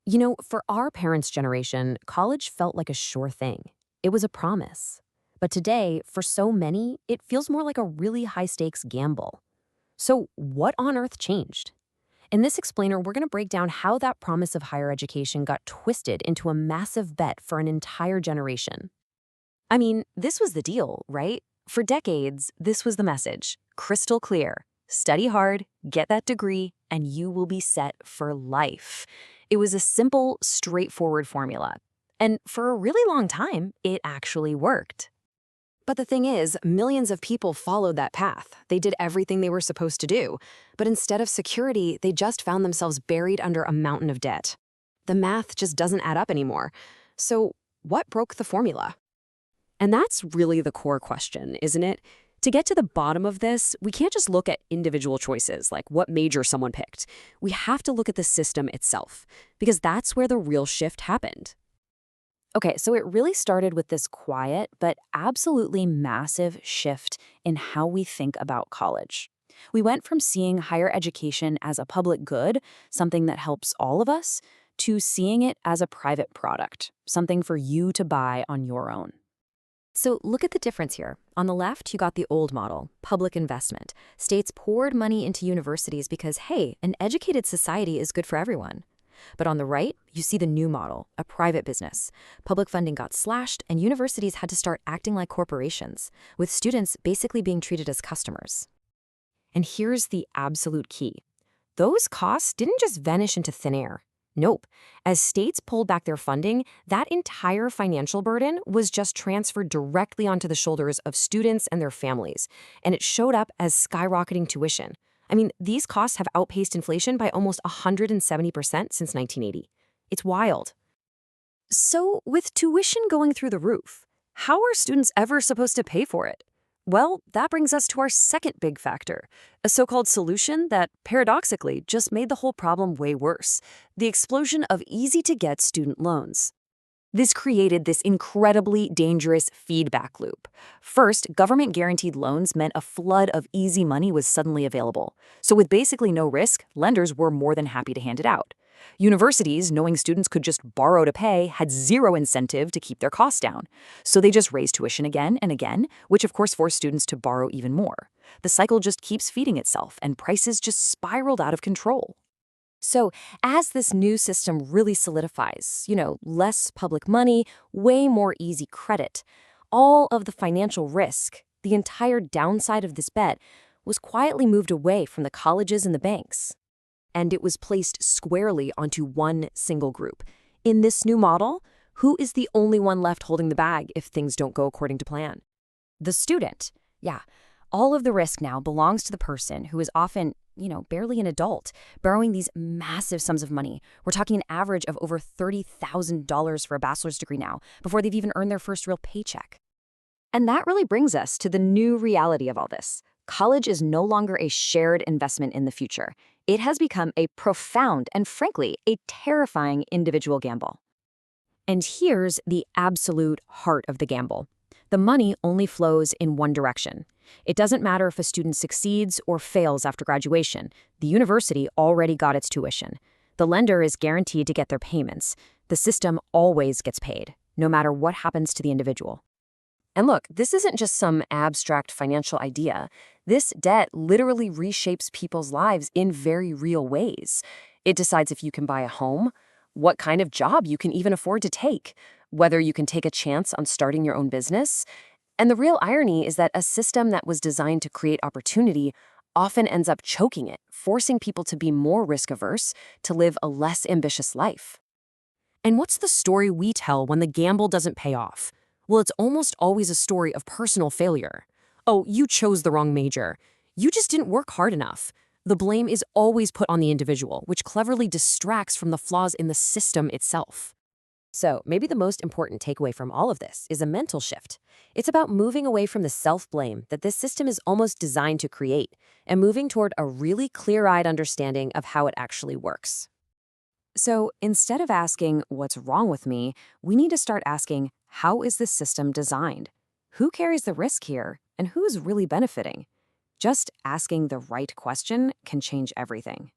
For our parents' generation, college felt like a sure thing. It was a promise. But today, for so many, it feels more like a really high stakes gamble. So, what on earth changed? In this explainer, we're going to break down how that promise of higher education got twisted into a massive bet for an entire generation. I mean, this was the deal, right? For decades, this was the message, crystal clear. Study hard, get that degree, and you will be set for life. It was a simple, straightforward formula. And for a really long time, it actually worked. But the thing is, millions of people followed that path. They did everything they were supposed to do. But instead of security, they just found themselves buried under a mountain of debt. The math just doesn't add up anymore. So, what broke the formula? And that's really the core question, isn't it? To get to the bottom of this, we can't just look at individual choices, like what major someone picked. We have to look at the system itself, because that's where the real shift happened. Okay, so it really started with this quiet but absolutely massive shift in how we think about college. We went from seeing higher education as a public good, something that helps all of us, to seeing it as a private product, something for you to buy on your own. So look at the difference here. On the left, you got the old model, public investment. States poured money into universities because, hey, an educated society is good for everyone. But on the right, you see the new model, a private business. Public funding got slashed, and universities had to start acting like corporations, with students basically being treated as customers. And here's the absolute key. Those costs didn't just vanish into thin air. Nope. As states pulled back their funding, that entire financial burden was just transferred directly onto the shoulders of students and their families, and it showed up as skyrocketing tuition. I mean, these costs have outpaced inflation by almost 170% since 1980. It's wild. So, with tuition going through the roof, how are students ever supposed to pay for it? Well, that brings us to our second big factor, a so-called solution that, paradoxically, just made the whole problem way worse: the explosion of easy-to-get student loans. This created this incredibly dangerous feedback loop. First, government-guaranteed loans meant a flood of easy money was suddenly available. So with basically no risk, lenders were more than happy to hand it out. Universities, knowing students could just borrow to pay, had zero incentive to keep their costs down. So they just raised tuition again and again, which of course forced students to borrow even more. The cycle just keeps feeding itself, and prices just spiraled out of control. So, as this new system really solidifies, less public money, way more easy credit, all of the financial risk, the entire downside of this bet, was quietly moved away from the colleges and the banks. And it was placed squarely onto one single group. In this new model, who is the only one left holding the bag if things don't go according to plan? The student. Yeah, all of the risk now belongs to the person who is often barely an adult, borrowing these massive sums of money. We're talking an average of over $30,000 for a bachelor's degree now, before they've even earned their first real paycheck. And that really brings us to the new reality of all this. College is no longer a shared investment in the future. It has become a profound and, frankly, a terrifying individual gamble. And here's the absolute heart of the gamble. The money only flows in one direction. It doesn't matter if a student succeeds or fails after graduation. The university already got its tuition. The lender is guaranteed to get their payments. The system always gets paid, no matter what happens to the individual. And look, this isn't just some abstract financial idea. This debt literally reshapes people's lives in very real ways. It decides if you can buy a home, what kind of job you can even afford to take, whether you can take a chance on starting your own business. And the real irony is that a system that was designed to create opportunity often ends up choking it, forcing people to be more risk-averse, to live a less ambitious life. And what's the story we tell when the gamble doesn't pay off? Well, it's almost always a story of personal failure. Oh, you chose the wrong major. You just didn't work hard enough. The blame is always put on the individual, which cleverly distracts from the flaws in the system itself. So maybe the most important takeaway from all of this is a mental shift. It's about moving away from the self-blame that this system is almost designed to create and moving toward a really clear-eyed understanding of how it actually works. So instead of asking, what's wrong with me, we need to start asking, how is this system designed? Who carries the risk here, and who's really benefiting? Just asking the right question can change everything.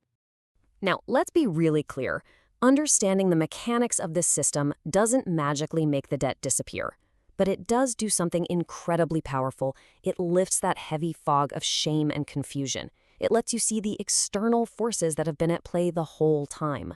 Now, let's be really clear. Understanding the mechanics of this system doesn't magically make the debt disappear, but it does do something incredibly powerful. It lifts that heavy fog of shame and confusion. It lets you see the external forces that have been at play the whole time.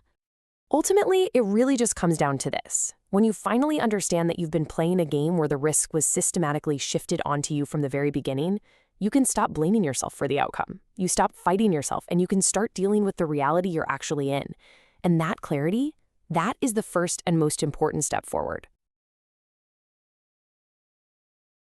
Ultimately, it really just comes down to this. When you finally understand that you've been playing a game where the risk was systematically shifted onto you from the very beginning, you can stop blaming yourself for the outcome. You stop fighting yourself, and you can start dealing with the reality you're actually in. And that clarity, that is the first and most important step forward.